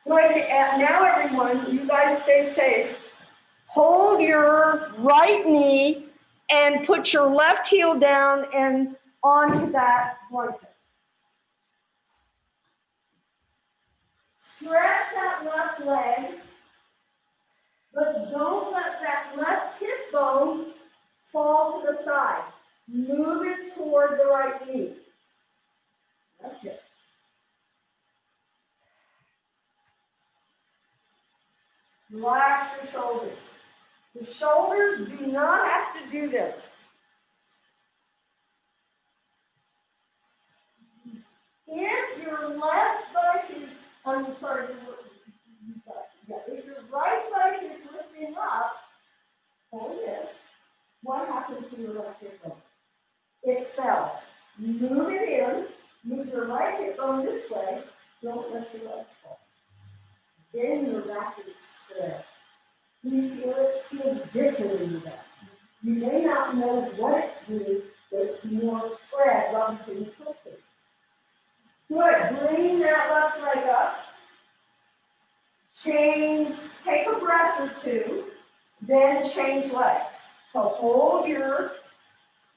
Good. Now, everyone, you guys stay safe. Hold your right knee and put your left heel down and onto that blanket. Stretch that left leg, but don't let that left hip bone fall to the side. Move it toward the right knee. That's it. Relax your shoulders. The shoulders do not have to do this. If your left leg is, I'm sorry, if your right leg is lifting up, hold it. What happened to your left hip bone? It fell. Move it in. Move your right hip bone this way. Don't let your leg fall. Then your back is spread. You feel it feels different in your back. You may not know what it's doing, but it's more spread rather than tilted. Good. Bring that left leg up. Change, take a breath or two, then change legs. So hold your,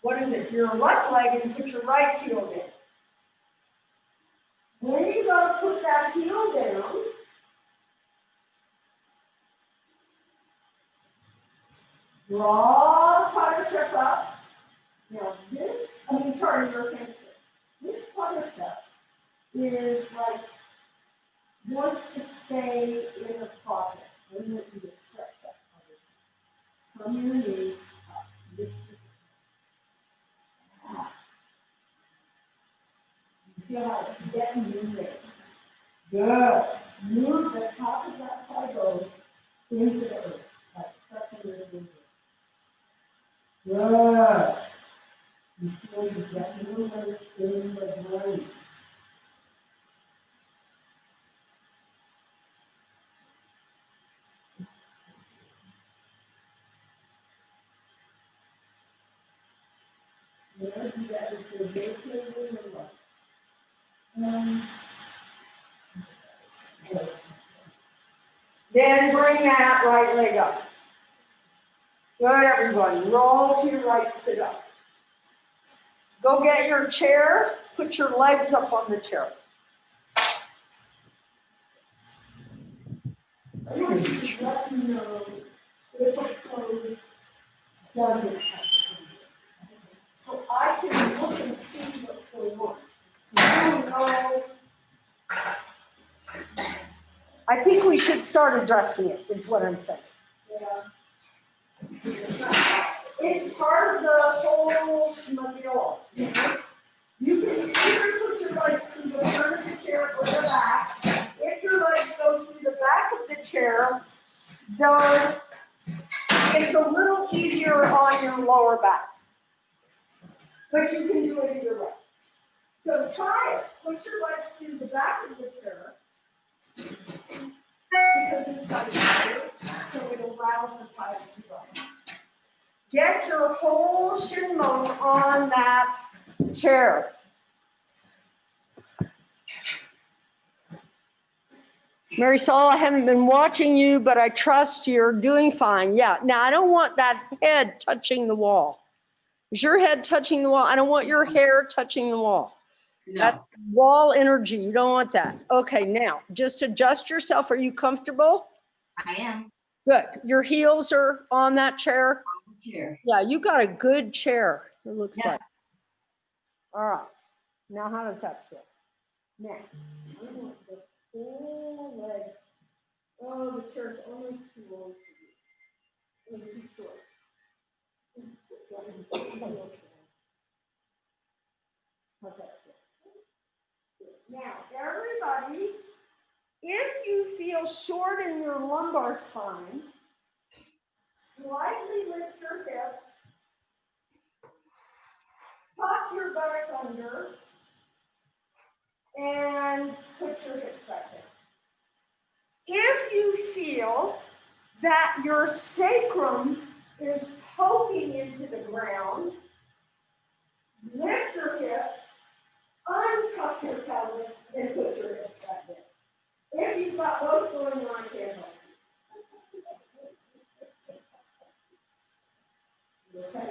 your left leg and put your right heel down. When you go to put that heel down, draw the quadricep up. Now this, your hamstring. This quadricep is like, wants to stay in the process. We want you to stretch that quadricep. From your knee up. Lift it up. You feel like it's getting in there. Good. Move the top of that thigh bone into the earth. Like pressing it into it. Good. You feel you get movement in the brain. Good. You get into the vacating the left. Then bring that right leg up. Good, everybody. Roll to your right, sit up. Go get your chair. Put your legs up on the chair. Just let me know if a pose doesn't have to come. So I can look and see what's going on. You know, I think we should start addressing it, is what I'm saying. Yeah. It's part of the whole schmuggle. You can either put your legs through the front of the chair or the back. If your legs go through the back of the chair, then it's a little easier on your lower back. But you can do it either way. So try it. Put your legs through the back of the chair. Because it's lighter, so it allows the thighs to go. Get your whole shin bone on that chair. Marisol, I haven't been watching you, but I trust you're doing fine. Yeah, now I don't want that head touching the wall. Is your head touching the wall? I don't want your hair touching the wall. That's No, wall energy, you don't want that. Okay, now, just adjust yourself. Are you comfortable? I am Good. Your heels are on that chair? on the chair. Yeah, you got a good chair, it looks Yeah. like. All right, now how does that feel? Now, I want the whole leg. Oh, the chair's almost too long for you. It's too short. How's that feel? Now, everybody, if you feel short in your lumbar spine, slightly lift your hips, tuck your back under, and put your hips back in. If you feel that your sacrum is poking into the ground, lift your hips, untuck your pelvis, and put your hips back in. If you've got both going on, I can't help you. Okay?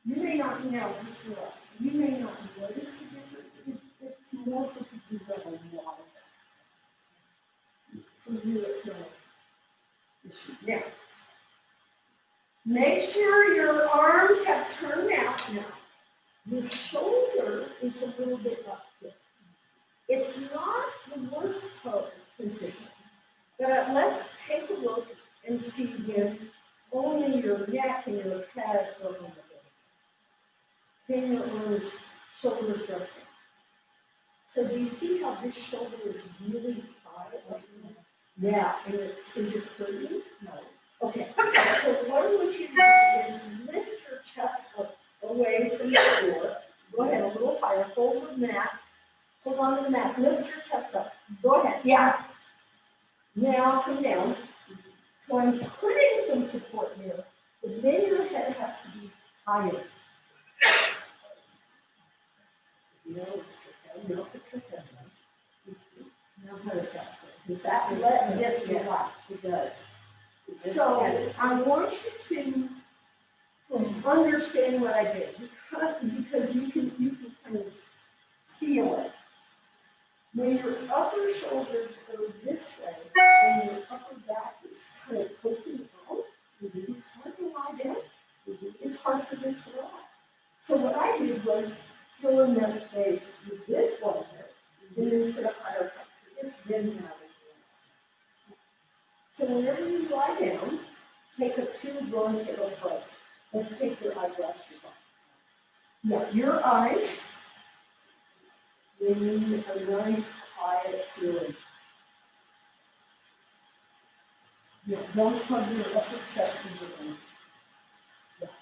You may not know, just relax. You may not notice the difference. It's more for people who have a lot of that. For you, it's not an issue. Now, make sure your arms have turned out now. Your shoulder is a little bit up here. It's not the worst position, but let's take a look and see when only your neck and your head are on the bed. Can your arms shoulders resting. So do you see how this shoulder is really high? Yeah, and is it hurting? No. Okay, so what I want you to do is lift your chest up away from the floor. Go ahead, a little higher, hold the mat. Hold on to the mat, lift your chest up. Go ahead, yeah. Now come down. So I'm putting some support here, but then your head has to be higher. No, no, put your head down. Now how does that feel? Does that let this relax? It does. So I want you to understand what I did because you can kind of feel it. When your upper shoulders go this way and your upper back is kind of poking out, it's hard to lie down. It's hard for this to relax. So what I did was fill in that space with this one here, and then put a higher cut for this, then now. So whenever you lie down, take a 2 blanket approach. Let's take your eyebrows off. Yeah, your eyes. They need a nice quiet feeling. Yeah, don't hug your upper chest with your hands. Yeah.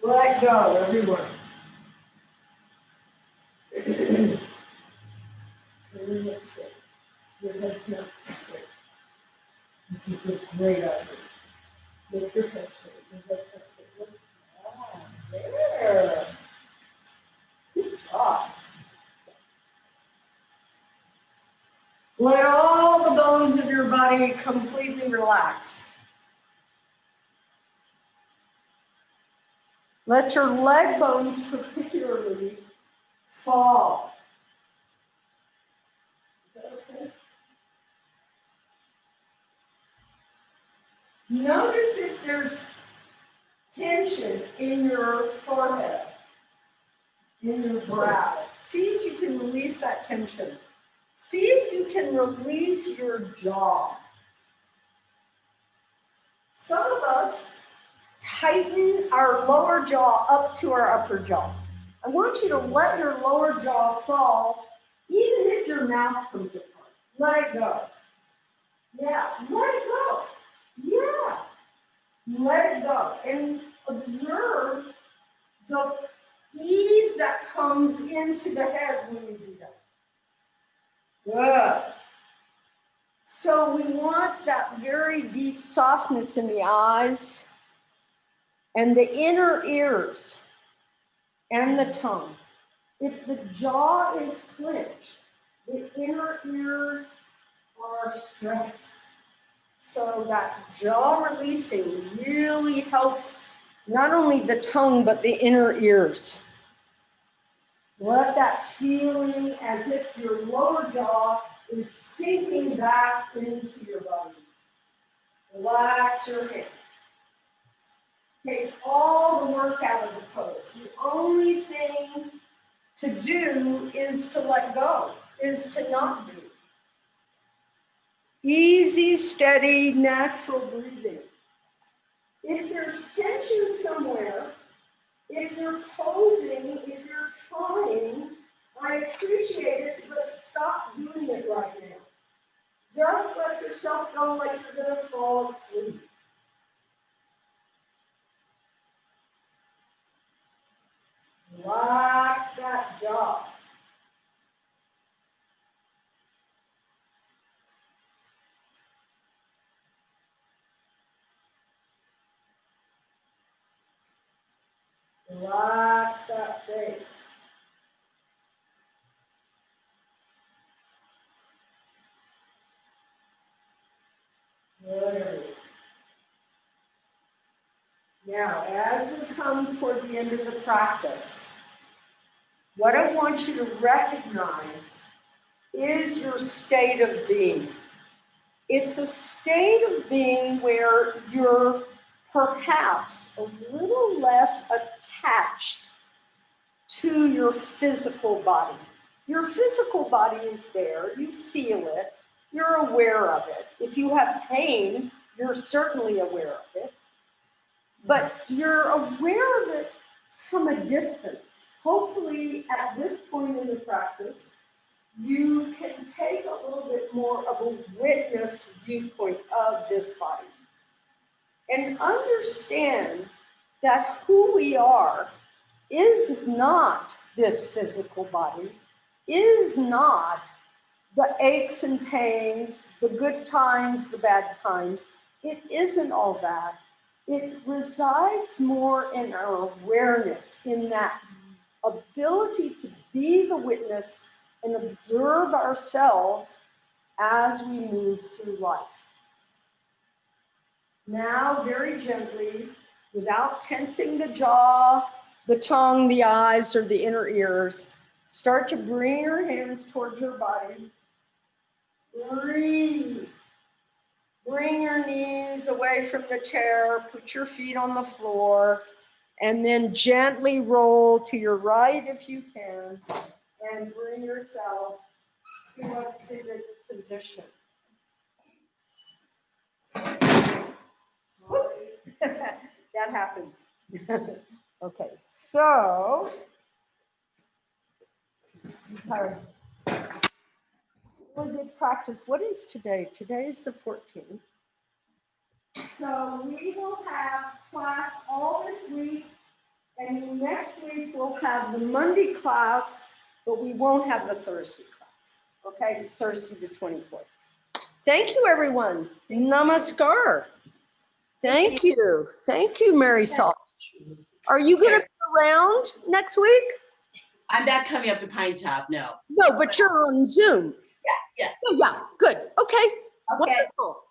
Let go, everyone. Turn it straight. Your head's not straight. This is a great idea. Lift your head straight. Your head's not straight. Ah, there. Good job. Let all the bones of your body completely relax. Let your leg bones particularly fall. Is that okay? Notice if there's tension in your forehead, in your brow. See if you can release that tension. See if you can release your jaw. Some of us tighten our lower jaw up to our upper jaw. I want you to let your lower jaw fall, even if your mouth comes apart. Let it go. Yeah, let it go. Yeah. Let it go. And observe the ease that comes into the head when you do that. Good. So we want that very deep softness in the eyes and the inner ears and the tongue. If the jaw is clenched, the inner ears are stressed. So that jaw releasing really helps not only the tongue, but the inner ears. Let that feeling as if your lower jaw is sinking back into your body. Relax your hands. Take all the work out of the pose. The only thing to do is to let go, is to not do. Easy, steady, natural breathing. If there's tension somewhere, if you're posing, if you're trying, I appreciate it, but stop doing it right now. Just let yourself go like you're going to fall asleep. Relax that jaw. Relax that face. Good. Now, as we come toward the end of the practice, what I want you to recognize is your state of being. It's a state of being where you're perhaps a little less attached to your physical body. Your physical body is there, you feel it, you're aware of it. If you have pain, You're certainly aware of it, but you're aware of it from a distance. Hopefully, at this point in the practice, you can take a little bit more of a witness viewpoint of this body and understand that who we are is not this physical body, is not the aches and pains, the good times, the bad times. It isn't all that. It resides more in our awareness, in that ability to be the witness and observe ourselves as we move through life. Now, very gently, without tensing the jaw, the tongue, the eyes, or the inner ears, start to bring your hands towards your body. Breathe. Bring your knees away from the chair, put your feet on the floor, and then gently roll to your right if you can, and bring yourself to a seated position. Whoops. That happens. Okay, so really good practice. What is today? Today is the 14th. So we will have class all this week, and next week we'll have the Monday class, but we won't have the Thursday class. Okay, Thursday the 24th. Thank you, everyone. Namaskar. Thank you. Thank you, Marisol. Are you going to be around next week? I'm not coming up to Pine Top, no. No, but you're on Zoom. Yes. Oh, yeah, good. Okay. Okay. Wonderful.